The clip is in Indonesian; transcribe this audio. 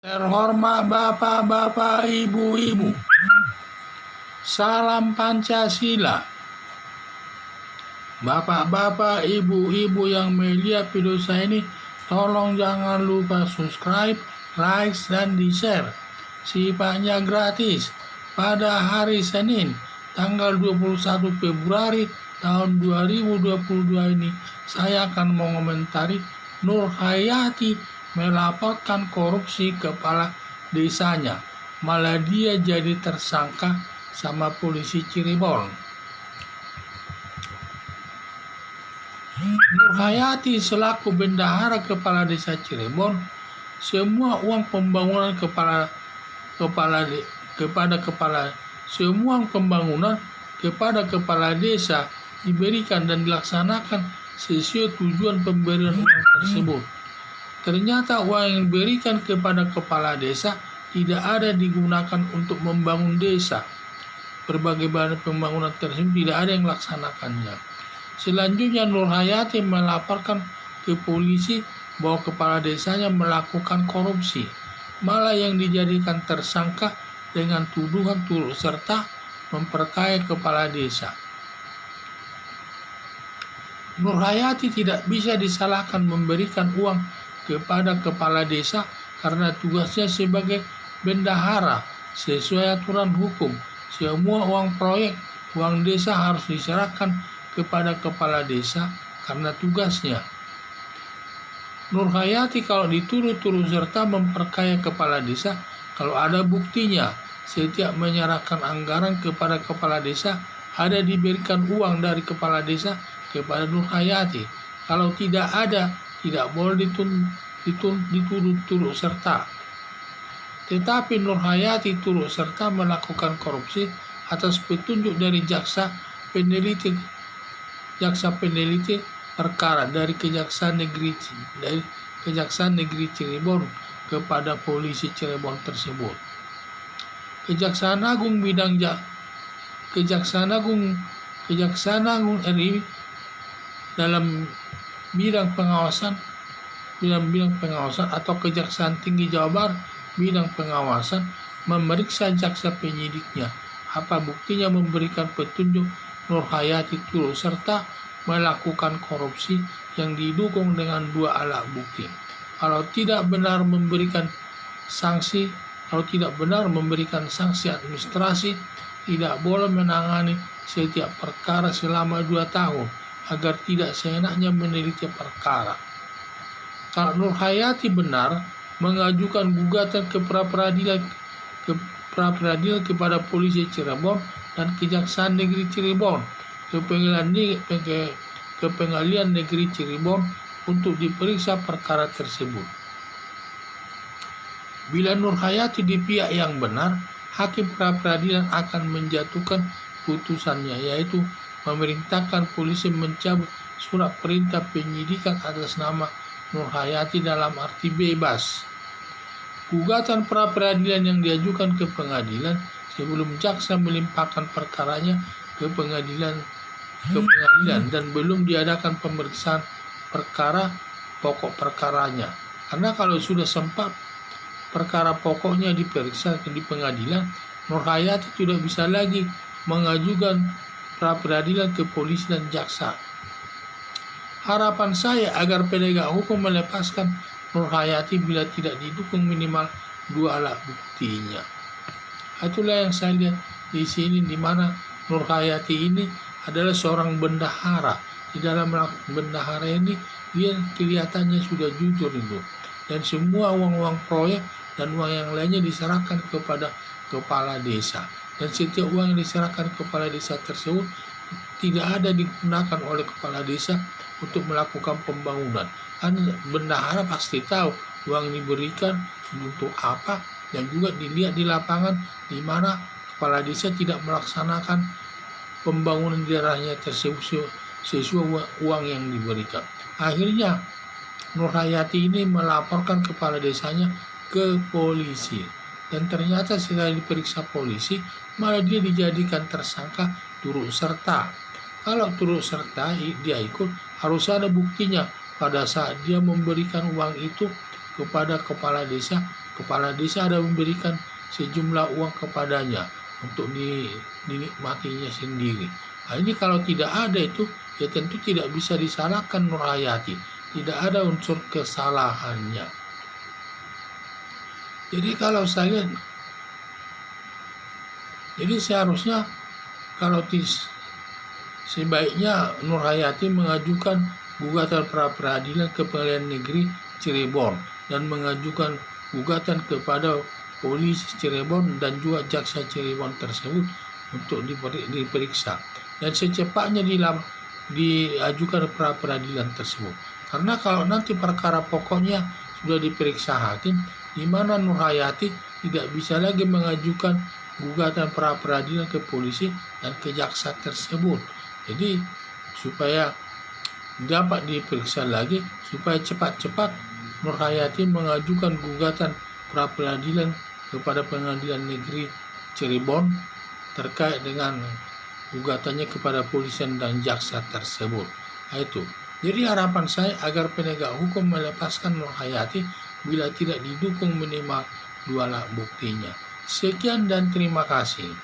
Terhormat Bapak-Bapak, Ibu-Ibu, salam Pancasila. Bapak-bapak, Ibu-Ibu yang melihat video saya ini, tolong jangan lupa subscribe, like, dan di-share. Sifatnya gratis. Pada hari Senin, tanggal 21 Februari tahun 2022 ini, saya akan mengomentari Nur Hayati melaporkan korupsi kepala desanya, malah dia jadi tersangka sama polisi Cirebon. Nur Hayati selaku bendahara kepala desa Cirebon, semua uang pembangunan kepada kepala desa diberikan dan dilaksanakan sesuai tujuan pemberian uang tersebut. Ternyata uang yang diberikan kepada kepala desa tidak ada digunakan untuk membangun desa. Berbagai bahan pembangunan tersebut tidak ada yang melaksanakannya. Selanjutnya Nur Hayati melaporkan ke polisi bahwa kepala desanya melakukan korupsi, malah yang dijadikan tersangka dengan tuduhan turut serta memperkaya kepala desa. Nur Hayati tidak bisa disalahkan memberikan uang kepada kepala desa karena tugasnya sebagai bendahara. Sesuai aturan hukum, semua uang proyek, uang desa harus diserahkan kepada kepala desa karena tugasnya. Nur Hayati kalau dituduh turut serta memperkaya kepala desa, kalau ada buktinya, setiap menyerahkan anggaran kepada kepala desa, ada diberikan uang dari kepala desa kepada Nur Hayati. Kalau tidak ada, tidak boleh dituduh turut serta. Tetapi Nur Hayati turut serta melakukan korupsi atas petunjuk dari jaksa peneliti perkara dari Kejaksaan Negeri Cirebon kepada polisi Cirebon tersebut. Kejaksaan Agung RI dalam bidang pengawasan atau Kejaksaan Tinggi Jawa Barat bidang pengawasan memeriksa jaksa penyidiknya. Apa buktinya memberikan petunjuk Nur Hayati turut serta melakukan korupsi yang didukung dengan 2 alat bukti. Kalau tidak benar memberikan sanksi administrasi, tidak boleh menangani setiap perkara selama 2 tahun agar tidak seenaknya meneliti perkara. Kalau Nur Hayati benar mengajukan gugatan ke pra-peradilan kepada polisi Cirebon dan Kejaksaan Negeri Cirebon ke Pengadilan Negeri Cirebon untuk diperiksa perkara tersebut. Bila Nur Hayati di pihak yang benar, hakim pra-peradilan akan menjatuhkan putusannya, yaitu memerintahkan polisi mencabut surat perintah penyidikan atas nama Nur Hayati dalam arti bebas. Gugatan pra-peradilan yang diajukan ke pengadilan sebelum jaksa melimpahkan perkaranya ke pengadilan dan belum diadakan pemeriksaan pokok perkaranya. Karena kalau sudah sempat perkara pokoknya diperiksa di pengadilan, Nur Hayati tidak bisa lagi mengajukan pra-peradilan ke polisi dan jaksa. Harapan saya agar penegak hukum melepaskan Nur Hayati bila tidak didukung minimal 2 alat buktinya. Itulah yang saya lihat di sini, di mana Nur Hayati ini adalah seorang bendahara. Di dalam bendahara ini dia kelihatannya sudah jujur itu. Dan semua uang-uang proyek dan uang yang lainnya diserahkan kepada kepala desa. Dan setiap uang yang diserahkan kepala desa tersebut tidak ada digunakan oleh kepala desa untuk melakukan pembangunan. Kan bendahara pasti tahu uang diberikan untuk apa, dan juga dilihat di lapangan di mana kepala desa tidak melaksanakan pembangunan daerahnya tersebut sesuai uang yang diberikan. Akhirnya Nur Hayati ini melaporkan kepala desanya ke polisi, dan ternyata setelah diperiksa polisi malah dia dijadikan tersangka turut serta. Kalau turut serta dia ikut, harus ada buktinya pada saat dia memberikan uang itu kepada kepala desa, kepala desa ada memberikan sejumlah uang kepadanya untuk dinikmatinya sendiri. Nah, ini kalau tidak ada itu, ya tentu tidak bisa disalahkan Nur Hayati. Tidak ada unsur kesalahannya. Jadi kalau saya lihat, jadi seharusnya kalau sebaiknya Nur Hayati mengajukan gugatan pra peradilan ke Pengadilan Negeri Cirebon dan mengajukan gugatan kepada polisi Cirebon dan juga jaksa Cirebon tersebut untuk diperiksa dan secepatnya diajukan pra peradilan tersebut. Karena kalau nanti perkara pokoknya sudah diperiksa hakim, di mana Nur Hayati tidak bisa lagi mengajukan gugatan pra peradilan ke polisi dan ke jaksa tersebut. Jadi supaya dapat diperiksa lagi, supaya cepat-cepat Nur Hayati mengajukan gugatan pra peradilan kepada Pengadilan Negeri Cirebon terkait dengan gugatannya kepada polisian dan jaksa tersebut. Nah, itu. Jadi harapan saya agar penegak hukum melepaskan Nur Hayati bila tidak didukung minimal 2 alat buktinya. Sekian dan terima kasih.